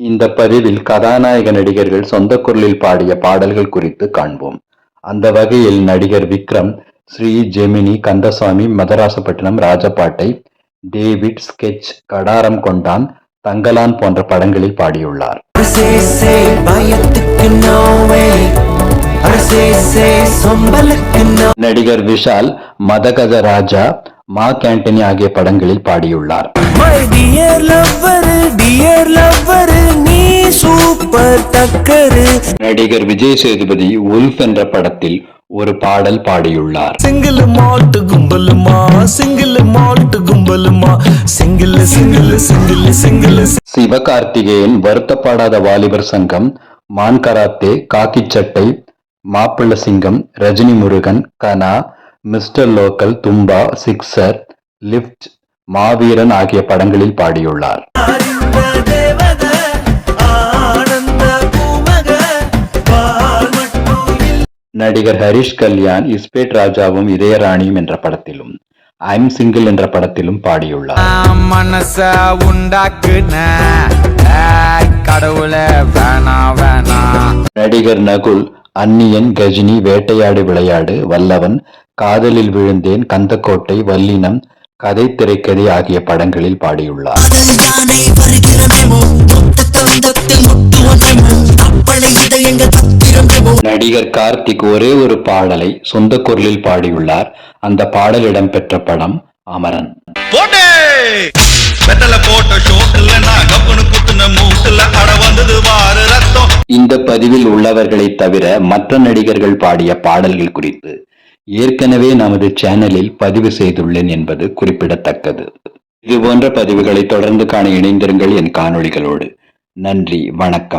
இந்த பதிவில் கதாநாயக நடிகர்கள் சொந்த குரலில் பாடிய பாடல்கள் குறித்து காண்போம். அந்த வகையில் நடிகர் விக்ரம் ஸ்ரீ ஜெமினி, கந்தசாமி, மதராசப்பட்டினம், ராஜபாட்டை, டேவிட், ஸ்கெட்ச், கடாரம் கொண்டான், தங்கலான் போன்ற படங்களில் பாடியுள்ளார். நடிகர் விஷால் மதகத ராஜா, மா கேண்டனி ஆகிய படங்களில் பாடியுள்ளார். நடிகர் விஜய் சேதுபதி உல்ஃப் என்ற படத்தில் ஒரு பாடல் பாடியுள்ளார். சிங்கிள் மால்ட் கும்பலுமா, சிங்கிள் மால்ட் கும்பலுமா, single single single single. Sivakarthikeyan Varuthapadatha Valibar சங்கம், மான் கராத்தே, காக்கி சட்டை, மாப்பிள்ள சிங்கம், ரஜினி முருகன், கனா, mister local, Thumba, sixer, lift, மாவீரன் ஆகிய படங்களில் பாடியுள்ளார். நடிகர் ஹரிஷ் கல்யாண் இஸ்பேட் ராஜாவும் இதயராணியும் என்ற படத்திலும், ஐம் சிங்கிள் என்ற படத்திலும் பாடியுள்ளார். நடிகர் நகுல் அந்நியன், கஜினி, வேட்டையாடு விளையாடு, வல்லவன், காதலில் விழுந்தேன், கந்தக்கோட்டை, வல்லினம், கதை திரைக்கதை ஆகிய படங்களில் பாடியுள்ளார். நடிகர் கார்த்திக் ஒரே ஒரு பாடலை சொந்த குரலில் பாடியுள்ளார். அந்த பாடல் இடம்பெற்ற படம் அமரன். இந்த பதிவில் உள்ளவர்களை தவிர மற்ற நடிகர்கள் பாடிய பாடல்கள் குறித்து ஏற்கனவே நமது சேனலில் பதிவு செய்துள்ளேன் என்பது குறிப்பிடத்தக்கது. இதுபோன்ற பதிவுகளை தொடர்ந்து காண இணைந்திருங்கள் என் காணொளிகளோடு. நன்றி, வணக்கம்.